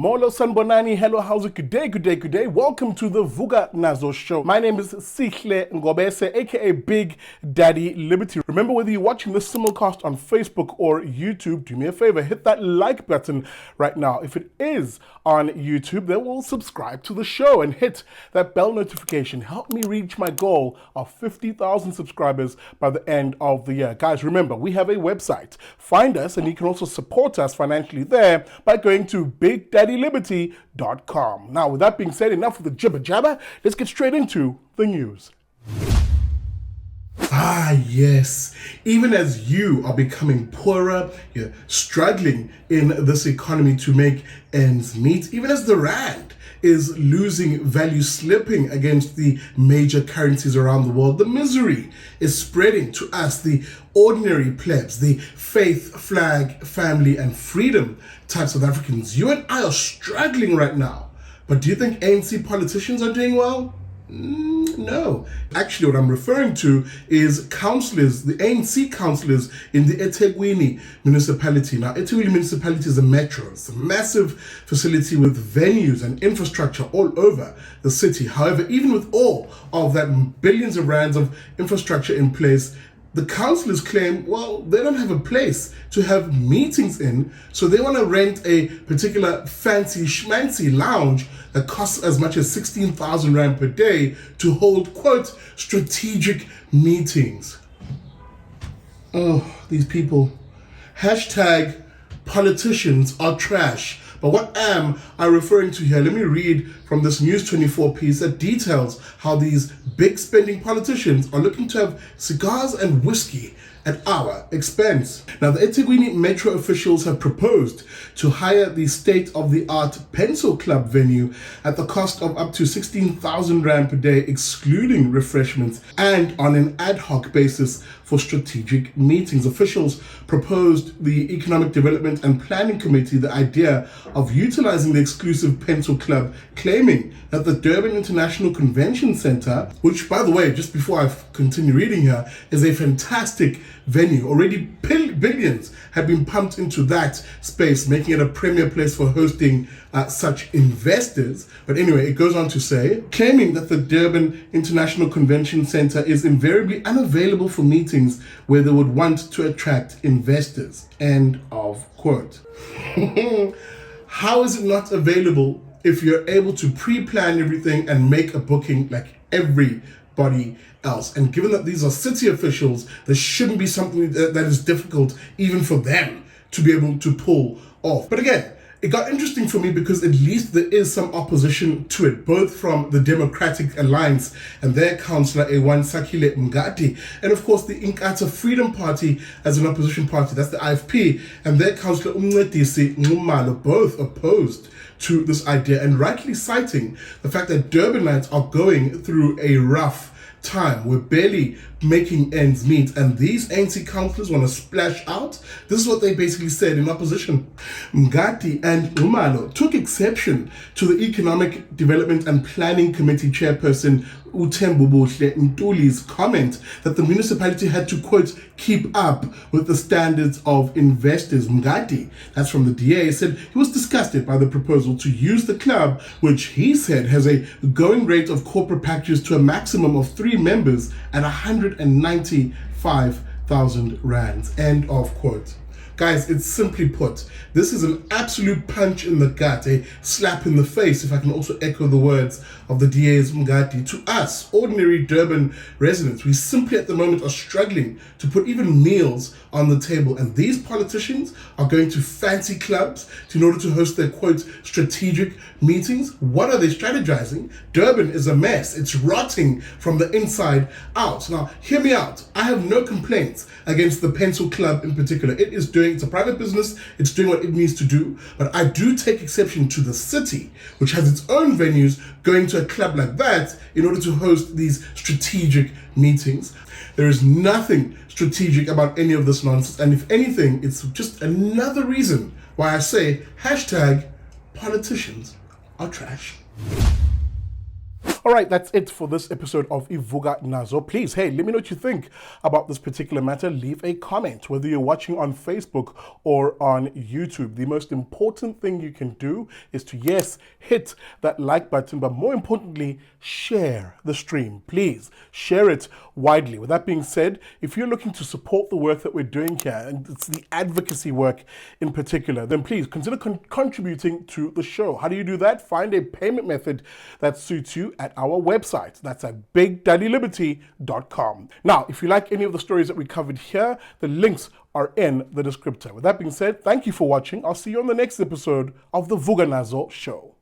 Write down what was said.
Molo Sanbonani, hello, how's it? Good day. Welcome to the Vuka Nazo Show. My name is Sihle Ngobese, aka Big Daddy Liberty. Remember, whether you're watching this simulcast on Facebook or YouTube, do me a favor, hit that like button right now. If it is on YouTube, then we'll subscribe to the show and hit that bell notification. Help me reach my goal of 50,000 subscribers by the end of the year. Guys, remember, we have a website. Find us, and you can also support us financially there by going to bigdaddyliberty.com. Now, with that being said, enough of the jibber jabber. Let's get straight into the news. Yes, even as you are becoming poorer, you're struggling in this economy to make ends meet, even as the rand is losing value, slipping against the major currencies around the world, the misery is spreading to us, the ordinary plebs, the faith, flag, family, and freedom type South Africans. You and I are struggling right now. But do you think ANC politicians are doing well? No. Actually, what I'm referring to is councillors, the ANC councillors in the eThekwini municipality. Now, eThekwini municipality is a metro. It's a massive facility with venues and infrastructure all over the city. However, even with all of that billions of rands of infrastructure in place, the councillors claim, well, they don't have a place to have meetings in, so they want to rent a particular fancy schmancy lounge that costs as much as 16,000 rand per day to hold, quote, strategic meetings. Oh, these people. Hashtag politicians are trash. But what am I referring to here? Let me read from this News 24 piece that details how these big spending politicians are looking to have cigars and whiskey at our expense. Now, the eThekwini Metro officials have proposed to hire the state-of-the-art Pencil Club venue at the cost of up to 16,000 rand per day, excluding refreshments, and on an ad hoc basis for strategic meetings. Officials proposed the Economic Development and Planning Committee the idea of utilizing the exclusive Pencil Club, claiming that the Durban International Convention Center, which, by the way, just before I continue reading here, is a fantastic venue. Already billions have been pumped into that space, making it a premier place for hosting such investors. But anyway, it goes on to say, claiming that the Durban International Convention Center is invariably unavailable for meetings where they would want to attract investors. End of quote. How is it not available if you're able to pre-plan everything and make a booking like everybody else? And given that these are city officials, there shouldn't be something that is difficult even for them to be able to pull off. But again, it got interesting for me because at least there is some opposition to it, both from the Democratic Alliance and their councillor A1 Sakile Mngadi, and of course the Inkatha Freedom Party as an opposition party, that's the IFP, and their councillor Umncedisi Nxumalo, both opposed to this idea, and rightly citing the fact that Durbanites are going through a rough time. We're barely making ends meet, and these ANC councillors want to splash out. This is what they basically said in opposition. Mngadi and Umalo took exception to the Economic Development and Planning Committee chairperson Uthembubuhle Ntuli's comment that the municipality had to, quote, keep up with the standards of investors. Mngadi, that's from the DA, said he was disgusted by the proposal to use the club, which he said has a going rate of corporate packages to a maximum of 3 members at 195,000 rands. End of quote. Guys, it's simply put, this is an absolute punch in the gut, a slap in the face, if I can also echo the words of the DA's Mngadi. To us, ordinary Durban residents, we simply at the moment are struggling to put even meals on the table. And these politicians are going to fancy clubs in order to host their, quote, strategic meetings. What are they strategizing? Durban is a mess. It's rotting from the inside out. Now, hear me out. I have no complaints against the Pencil Club in particular. It's a private business. It's doing what it needs to do. But I do take exception to the city, which has its own venues, going to a club like that in order to host these strategic meetings. There is nothing strategic about any of this nonsense. And if anything, it's just another reason why I say hashtag politicians are trash. All right, that's it for this episode of Vuka Nazo. Please, hey, let me know what you think about this particular matter. Leave a comment, whether you're watching on Facebook or on YouTube. The most important thing you can do is to, yes, hit that like button, but more importantly, share the stream. Please share it widely. With that being said, if you're looking to support the work that we're doing here, and it's the advocacy work in particular, then please consider contributing to the show. How do you do that? Find a payment method that suits you at our website. That's at bigdaddyliberty.com. Now, if you like any of the stories that we covered here, the links are in the descriptor. With that being said, thank you for watching. I'll see you on the next episode of the Vuka Nazo Show.